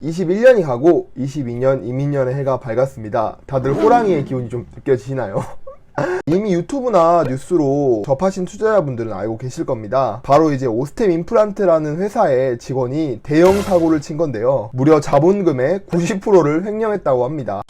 21년이 가고 22년 이민년의 해가 밝았습니다. 다들 호랑이의 기운이 좀 느껴지시나요? 이미 유튜브나 뉴스로 접하신 투자자분들은 알고 계실 겁니다. 바로 이제 오스템 임플란트라는 회사의 직원이 대형 사고를 친 건데요. 무려 자본금의 90%를 횡령했다고 합니다.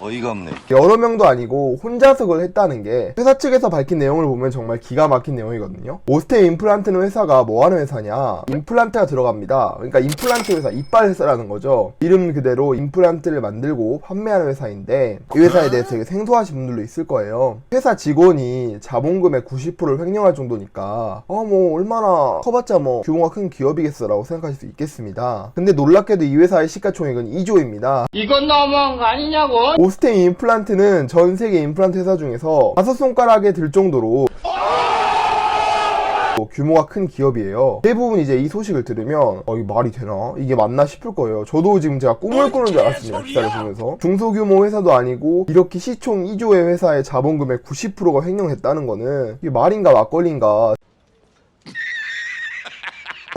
어이가 없네. 여러 명도 아니고 혼자서 그걸 했다는 게 회사 측에서 밝힌 내용을 보면 정말 기가 막힌 내용이거든요. 오스템 임플란트는 회사가 뭐 하는 회사냐? 임플란트가 들어갑니다. 그러니까 임플란트 회사, 이빨 회사라는 거죠. 이름 그대로 임플란트를 만들고 판매하는 회사인데 이 회사에 대해서 되게 생소하신 분들도 있을 거예요. 회사 직원이 자본금의 90%를 횡령할 정도니까 뭐 얼마나 커봤자 뭐 규모가 큰 기업이겠어 라고 생각하실 수 있겠습니다. 근데 놀랍게도 이 회사의 시가총액은 2조입니다. 이건 너무한 거 아니냐고? 오스템 임플란트는 전 세계 임플란트 회사 중에서 5손가락에 들 정도로 규모가 큰 기업이에요. 대부분 이제 이 소식을 들으면 이게 말이 되나? 이게 맞나 싶을 거예요. 저도 지금 제가 꿈을 꾸는 줄 알았습니다. 기사를 보면서. 중소규모 회사도 아니고 이렇게 시총 2조의 회사의 자본금의 90%가 횡령했다는 거는 이게 말인가 막걸리인가.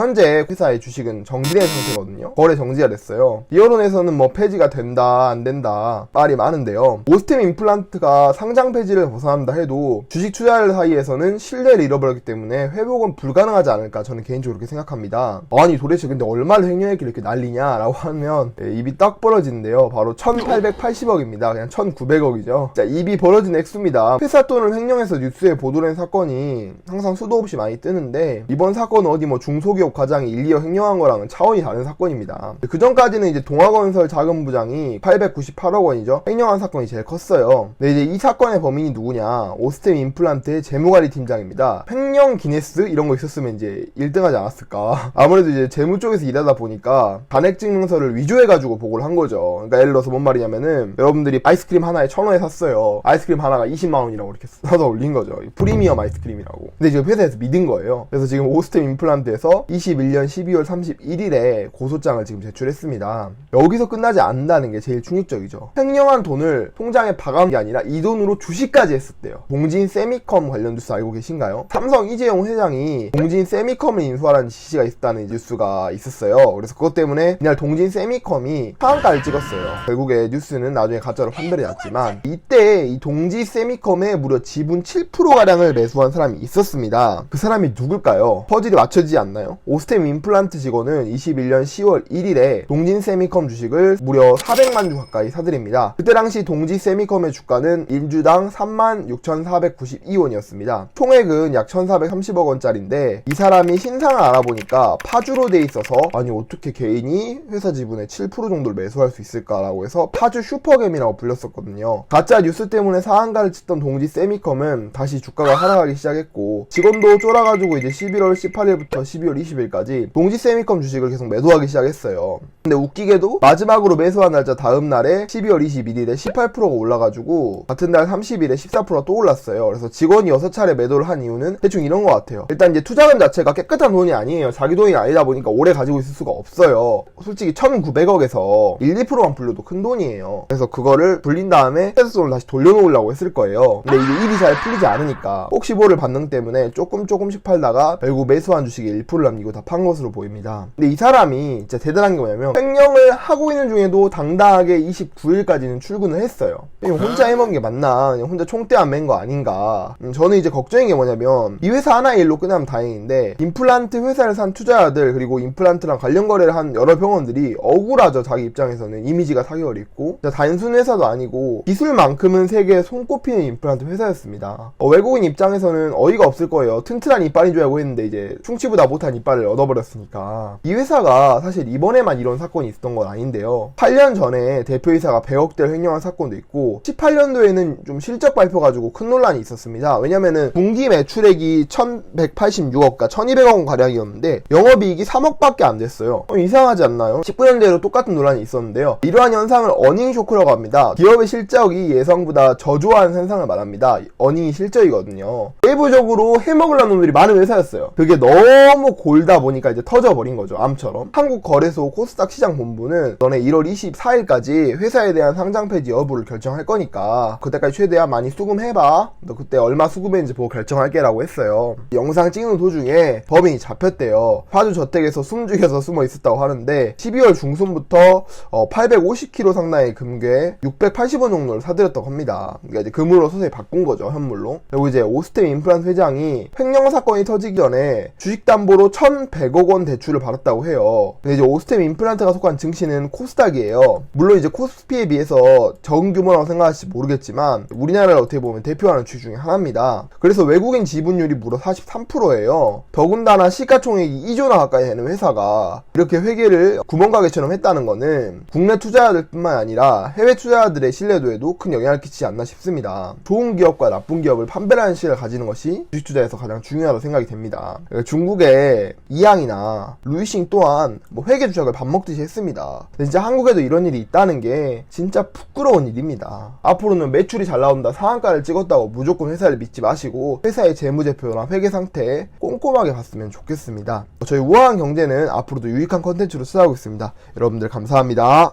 현재 회사의 주식은 정지된 상태거든요. 거래 정지가 됐어요. 이 언론에서는 뭐 폐지가 된다 안 된다 말이 많은데요. 오스템 임플란트가 상장 폐지를 벗어난다 해도 주식 투자자 사이에서는 신뢰를 잃어버렸기 때문에 회복은 불가능하지 않을까 저는 개인적으로 그렇게 생각합니다. 아니 도대체 근데 얼마를 횡령했길래 이렇게 난리냐 라고 하면 입이 딱 벌어지는데요. 바로 1880억입니다. 그냥 1900억이죠. 자, 입이 벌어진 액수입니다. 회사 돈을 횡령해서 뉴스에 보도된 사건이 항상 수도 없이 많이 뜨는데 이번 사건은 어디 뭐 중소기업 과장이 1, 2억 횡령한 거랑은 차원이 다른 사건입니다. 그 전까지는 이제 동아건설 자금부장이 898억 원이죠. 횡령한 사건이 제일 컸어요. 근데 이제 이 사건의 범인이 누구냐? 오스템 임플란트의 재무관리 팀장입니다. 횡령 기네스 이런 거 있었으면 이제 1등하지 않았을까? 아무래도 이제 재무 쪽에서 일하다 보니까 잔액증명서를 위조해가지고 보고를 한 거죠. 그러니까 예를 들어서 뭔 말이냐면은 여러분들이 아이스크림 하나에 1,000원에 샀어요. 아이스크림 하나가 20만 원이라고 이렇게 써서 올린 거죠. 프리미엄 아이스크림이라고. 근데 지금 회사에서 믿은 거예요. 그래서 지금 오스템 임플란트에서 21년 12월 31일에 고소장을 지금 제출했습니다. 여기서 끝나지 않는다는 게 제일 충격적이죠. 횡령한 돈을 통장에 박아놓은 게 아니라 이 돈으로 주식까지 했었대요. 동진 세미컴 관련 뉴스 알고 계신가요? 삼성 이재용 회장이 동진 세미컴을 인수하라는 지시가 있었다는 뉴스가 있었어요. 그래서 그것 때문에 그날 동진 세미컴이 상한가를 찍었어요. 결국에 뉴스는 나중에 가짜로 판별이 났지만 이때 이 동지 세미컴의 무려 지분 7%가량을 매수한 사람이 있었습니다. 그 사람이 누굴까요? 퍼즐이 맞춰지지 않나요? 오스템 임플란트 직원은 21년 10월 1일에 동진 세미컴 주식을 무려 400만 주 가까이 사들입니다. 그때 당시 동지 세미컴의 주가는 1주당 36,492원이었습니다. 총액은 약 1,430억 원짜리인데 이 사람이 신상을 알아보니까 파주로 돼 있어서 아니 어떻게 개인이 회사 지분의 7% 정도를 매수할 수 있을까라고 해서 파주 슈퍼겜이라고 불렸었거든요. 가짜 뉴스 때문에 상한가를 찍던 동지 세미컴은 다시 주가가 하락하기 시작했고 직원도 쫄아가지고 이제 11월 18일부터 12월 20일까지 동지 세미컴 주식을 계속 매도하기 시작했어요. 근데 웃기게도 마지막으로 매수한 날짜 다음 날에 12월 21일에 18%가 올라가지고 같은 날 30일에 14%가 또 올랐어요. 그래서 직원이 6차례 매도를 한 이유는 대충 이런 것 같아요. 일단 이제 투자금 자체가 깨끗한 돈이 아니에요. 자기 돈이 아니다 보니까 오래 가지고 있을 수가 없어요. 솔직히 1,900억에서 1, 2%만 불려도 큰 돈이에요. 그래서 그거를 불린 다음에 회사 돈을 다시 돌려놓으려고 했을 거예요. 근데 이게 일이 잘 풀리지 않으니까 혹시 모를 반능 때문에 조금씩 팔다가 결국 매수한 주식이 1%를 남기고 다 판 것으로 보입니다. 근데 이 사람이 진짜 대단한 게 뭐냐면 횡령을 하고 있는 중에도 당당하게 29일까지는 출근을 했어요. 혼자 해먹은 게 맞나? 그냥 혼자 총대 안 맨 거 아닌가? 저는 이제 걱정인 게 뭐냐면 이 회사 하나의 일로 끝나면 다행인데 임플란트 회사를 산 투자자들 그리고 임플란트랑 관련 거래를 한 여러 병원들이 억울하죠. 자기 입장에서는 이미지가 타격을 입고 단순 회사도 아니고 기술만큼은 세계에 손꼽히는 임플란트 회사였습니다. 외국인 입장에서는 어이가 없을 거예요. 튼튼한 이빨인 줄 알고 했는데 이제 충치보다 못한 이빨을 얻어버렸으니까. 이 회사가 사실 이번에만 이런 사건이 있었던 건 아닌데요. 8년 전에 대표이사가 100억대를 횡령한 사건도 있고 18년도에는 좀 실적 발표 가지고 큰 논란이 있었습니다. 왜냐면은 분기 매출액이 1186억과 1200억 원 가량이었는데 영업이익이 3억밖에 안 됐어요. 이상하지 않나요? 19년대로 똑같은 논란이 있었는데요. 이러한 현상을 어닝 쇼크라고 합니다. 기업의 실적이 예상보다 저조한 현상을 말합니다. 어닝이 실적이거든요. 내부적으로 해먹으려는 놈들이 많은 회사였어요. 그게 너무 돌다 보니까 이제 터져버린 거죠. 암처럼. 한국거래소 코스닥 시장본부는 너네 1월 24일까지 회사에 대한 상장 폐지 여부를 결정할 거니까 그때까지 최대한 많이 수금해봐. 너 그때 얼마 수금했는지 보고 결정할게 라고 했어요. 영상 찍는 도중에 범인이 잡혔대요. 파주 저택에서 숨죽여서 숨어 있었다고 하는데 12월 중순부터 850kg 상당의 금괴 680원 정도를 사들였다고 합니다. 그러니까 이제 금으로 서서히 바꾼 거죠. 현물로. 그리고 이제 오스템 임플란트 회장이 횡령 사건이 터지기 전에 주식담보로 1,100억 원 대출을 받았다고 해요. 근데 이제 오스템 임플란트가 속한 증시는 코스닥이에요. 물론 이제 코스피에 비해서 적은 규모라고 생각하실지 모르겠지만 우리나라를 어떻게 보면 대표하는 주식 중에 하나입니다. 그래서 외국인 지분율이 무려 43%예요. 더군다나 시가총액이 2조나 가까이 되는 회사가 이렇게 회계를 구멍가게처럼 했다는 거는 국내 투자자들뿐만 아니라 해외 투자자들의 신뢰도에도 큰 영향을 끼치지 않나 싶습니다. 좋은 기업과 나쁜 기업을 판별하는 시각을 가지는 것이 주식 투자에서 가장 중요하다고 생각이 됩니다. 중국의 이항이나 루이싱 또한 회계 조작을 밥 먹듯이 했습니다. 근데 진짜 한국에도 이런 일이 있다는 게 진짜 부끄러운 일입니다. 앞으로는 매출이 잘 나온다, 상한가를 찍었다고 무조건 회사를 믿지 마시고 회사의 재무제표나 회계 상태 꼼꼼하게 봤으면 좋겠습니다. 저희 우아한 경제는 앞으로도 유익한 컨텐츠로 수다하고 있습니다. 여러분들 감사합니다.